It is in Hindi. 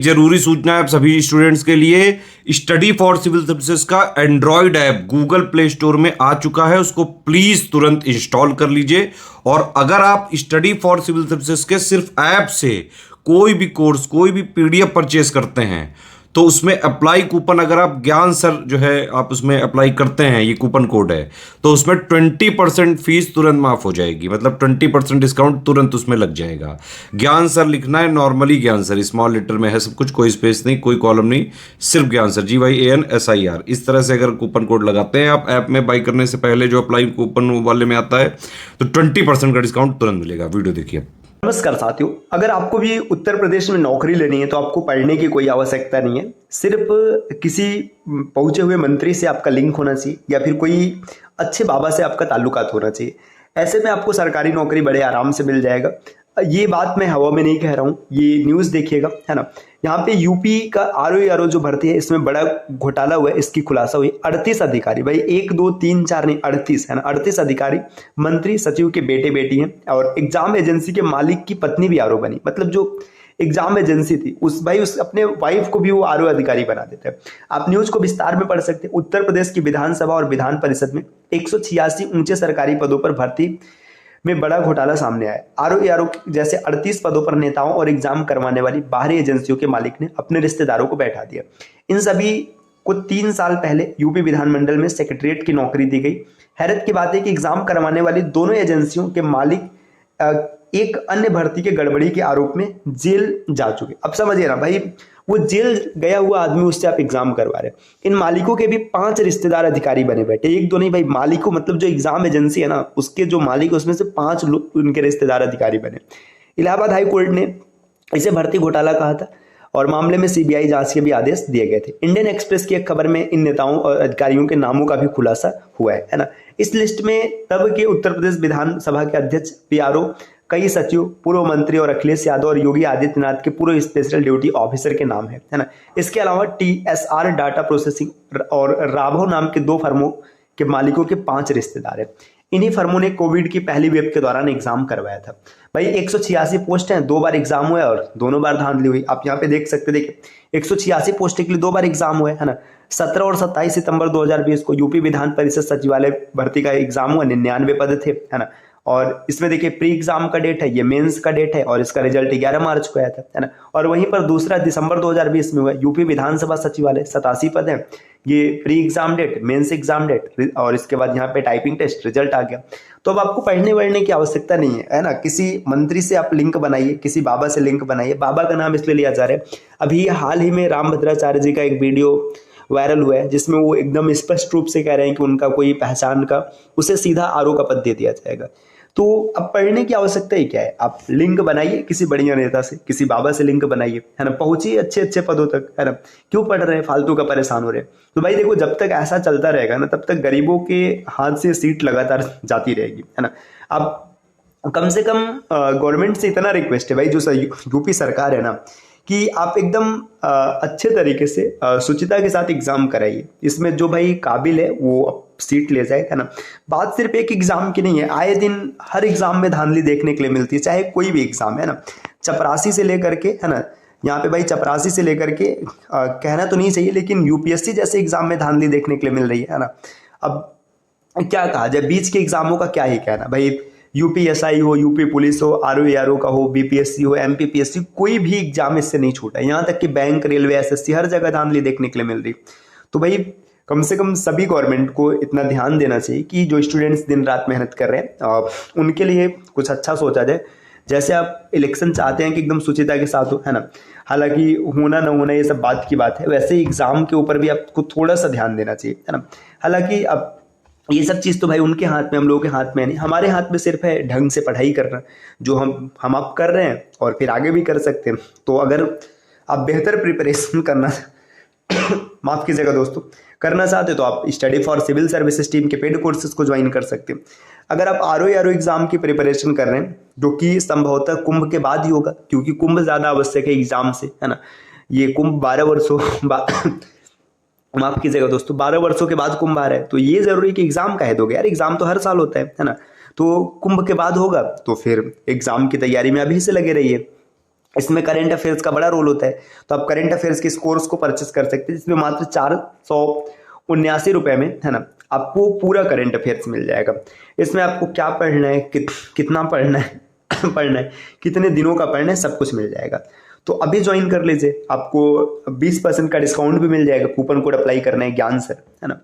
जरूरी सूचना है आप सभी स्टूडेंट्स के लिए। स्टडी फॉर सिविल सर्विसेज का Android app Google play store में आ चुका है, उसको प्लीज तुरंत इंस्टॉल कर लीजिए। और अगर आप स्टडी फॉर सिविल सर्विसेज के सिर्फ ऐप से कोई भी कोर्स, कोई भी पीडीएफ परचेस करते हैं तो उसमें अप्लाई कूपन, अगर आप ज्ञान सर जो है आप उसमें अप्लाई करते हैं, ये कूपन कोड है, तो उसमें 20% फीस तुरंत माफ हो जाएगी। मतलब 20% डिस्काउंट तुरंत उसमें लग जाएगा। ज्ञान सर लिखना है, नॉर्मली ज्ञान सर, स्मॉल लेटर में है सब कुछ, कोई स्पेस नहीं, कोई कॉलम नहीं, सिर्फ ज्ञान सर, GYANSIR। इस तरह से अगर कूपन कोड लगाते हैं आप ऐप में बाई करने से पहले, जो अप्लाई कूपन वाले में आता है, तो 20% का डिस्काउंट तुरंत मिलेगा। वीडियो देखिए। नमस्कार साथियों, अगर आपको भी उत्तर प्रदेश में नौकरी लेनी है तो आपको पढ़ने की कोई आवश्यकता नहीं है। सिर्फ किसी पहुंचे हुए मंत्री से आपका लिंक होना चाहिए या फिर कोई अच्छे बाबा से आपका ताल्लुकात होना चाहिए। ऐसे में आपको सरकारी नौकरी बड़े आराम से मिल जाएगा। ये बात मैं हवा में नहीं कह रहा हूँ, ये न्यूज़ देखिएगा, है ना। यहाँ पे यूपी का आरओ जो भर्ती है, इसमें बड़ा घोटाला हुआ है, इसकी खुलासा हुई। 38 अधिकारी, भाई 1 2 3 4 नहीं, 38 है ना, 38 अधिकारी, मंत्री सचिव के बेटे बेटी हैं और एग्जाम एजेंसी के मालिक की पत्नी भी आरओ बनी। मतलब जो एग्जाम एजेंसी थी उस अपने वाइफ को भी वो आरओ अधिकारी बना देते हैं। आप न्यूज को विस्तार में पढ़ सकते हैं। उत्तर प्रदेश की विधानसभा और विधान परिषद में 186 ऊंचे सरकारी पदों पर भर्ती में बड़ा घोटाला सामने आया। आरओ जैसे 38 पदों पर नेताओं और एग्जाम करवाने वाली बाहरी एजेंसियों के मालिक ने अपने रिश्तेदारों को बैठा दिया। इन सभी को 3 साल पहले यूपी विधानमंडल में सेक्रेटरीट की नौकरी दी गई। हैरत की बात है कि एग्जाम करवाने वाली दोनों एजेंसियों के मालिक एक अन्य भर्ती के गड़बड़ी के आरोप में जेल जा चुके। अब समझिए ना भाई, वो जेल गया हुआ आदमी, उससे आप एग्जाम करवा रहे। इन मालिकों के भी 5 रिश्तेदार अधिकारी बने बैठे, एक दो नहीं भाई, मालिकों मतलब जो एग्जाम एजेंसी है ना, उसके जो मालिक, उसमें से 5 लोग उनके रिश्तेदार अधिकारी बने। इलाहाबाद हाई कोर्ट ने इसे भर्ती घोटाला कहा था और मामले में सीबीआई जांच के भी आदेश दिए गए थे। इंडियन एक्सप्रेस की एक खबर में इन नेताओं और अधिकारियों के नामों का भी खुलासा हुआ है ना। इस लिस्ट में तब के उत्तर प्रदेश विधानसभा के अध्यक्ष PRO, कई सचिव, पूर्व मंत्री और अखिलेश यादव और योगी आदित्यनाथ के पूर्व स्पेशल ड्यूटी ऑफिसर के नाम है ना। इसके अलावा TSR डाटा प्रोसेसिंग और राघव नाम के 2 फर्मों के मालिकों के 5 रिश्तेदार हैं। इन्हीं फर्मों ने कोविड की पहली वेव के दौरान एग्जाम करवाया था। भाई 186 पोस्ट हैं, 2 बार एग्जाम हुआ है और दोनों बार धांधली हुई। आप यहाँ पे देख सकते, देखिए 186 पोस्ट के लिए 2 बार एग्जाम हुआ है ना। 17 और 27 सितंबर 2020 को यूपी विधान परिषद सचिवालय भर्ती का एग्जाम हुआ, 99 पद थे, है ना। और इसमें देखिए प्री एग्जाम का डेट है, ये मेंस का डेट है और इसका रिजल्ट 11 मार्च को आया था, है ना। और वहीं पर दूसरा दिसंबर 2020 में हुआ यूपी विधानसभा सचिवालय, 87 पद है। ये pre exam date, mains exam date और इसके बाद यहाँ पे टाइपिंग टेस्ट, रिजल्ट आ गया। तो अब आपको पढ़ने वढ़ने की आवश्यकता नहीं है ना। किसी मंत्री से आप लिंक बनाइए, किसी बाबा से लिंक बनाइए। बाबा का नाम इसलिए लिया जा रहा है, अभी हाल ही में रामभद्राचार्य जी का एक वीडियो वायरल हुआ है जिसमें वो एकदम स्पष्ट रूप से कह रहे हैं कि उनका कोई पहचान का, उसे सीधा आरओ का पद दे दिया जाएगा। तो अब पढ़ने की आवश्यकता ही क्या है, आप लिंक बनाइए किसी बढ़िया नेता से, किसी बाबा से लिंक बनाइए, है ना। पहुंचिए अच्छे अच्छे पदों तक, है ना। क्यों पढ़ रहे हैं फालतू का, परेशान हो रहे हैं। तो भाई देखो, जब तक ऐसा चलता रहेगा ना, तब तक गरीबों के हाथ से सीट लगातार जाती रहेगी, है ना। अब कम से कम गवर्नमेंट से इतना रिक्वेस्ट है भाई, जो यूपी सरकार है ना, कि आप एकदम अच्छे तरीके से शुचिता के साथ एग्जाम कराइए। इसमें जो भाई काबिल है वो सीट ले जाए, है ना। बात सिर्फ एक एग्जाम की नहीं है, आए दिन हर एग्जाम में धांधली देखने के लिए मिलती है, चाहे कोई भी एग्जाम है ना। चपरासी से लेकर के, है ना, यहाँ पे भाई चपरासी से लेकर के कहना तो नहीं चाहिए, लेकिन यूपीएससी जैसे एग्जाम में धांधली देखने के लिए मिल रही है ना। अब क्या कहा जाए, बीच के एग्जामों का क्या ही कहना भाई। यूपीएसआई हो, यूपी पुलिस हो, आरओ का हो, बीपीएससी हो, एमपीपीएससी, कोई भी एग्जाम इससे नहीं छूटा। यहाँ तक कि बैंक, रेलवे, एसएससी, हर जगह धांधली देखने के लिए मिल रही। तो भाई कम से कम सभी गवर्नमेंट को इतना ध्यान देना चाहिए कि जो स्टूडेंट्स दिन रात मेहनत कर रहे हैं उनके लिए कुछ अच्छा सोचा जाए। जैसे आप इलेक्शन चाहते हैं कि एकदम शुचिता के साथ हो, है ना। हालांकि होना ना होना ये सब बात की बात है, वैसे ही एग्जाम के ऊपर भी आपको थोड़ा सा ध्यान देना चाहिए, है ना। हालांकि अब ये सब चीज़ तो भाई उनके हाथ में, हम लोगों के हाथ में नहीं। हमारे हाथ में सिर्फ है ढंग से पढ़ाई करना, जो हम आप कर रहे हैं और फिर आगे भी कर सकते हैं। तो अगर आप बेहतर प्रिपरेशन करना माफ कीजिएगा दोस्तों, करना चाहते तो आप study for civil services team के पेड कोर्सेज को ज्वाइन कर सकते हैं। अगर आप आरओ एग्जाम की प्रिपरेशन कर रहे हैं, जो कि संभवतः कुंभ के बाद ही होगा, क्योंकि कुंभ ज़्यादा आवश्यक है एग्जाम से, है ना। ये कुंभ 12 वर्षों माफ कीजिएगा दोस्तों, 12 वर्षों के बाद कुंभ आ रहा है, तो ये जरूरी कि एग्जाम का है दोगे यार, एग्जाम तो हर साल होता है ना। तो कुंभ के बाद होगा, तो फिर एग्जाम की तैयारी में अभी से लगे रहिए। इसमें करंट अफेयर्स का बड़ा रोल होता है, तो आप करंट अफेयर्स के इस कोर्स को परचेस कर सकते हैं, जिसमें मात्र 479 रुपए में, है ना, आपको पूरा करंट अफेयर्स मिल जाएगा। इसमें आपको क्या पढ़ना है, कितना पढ़ना है पढ़ना है, कितने दिनों का पढ़ना है, सब कुछ मिल जाएगा। तो अभी ज्वाइन कर लीजिए, आपको 20% का डिस्काउंट भी मिल जाएगा। कूपन कोड अप्लाई करना है ज्ञान सर, है ना।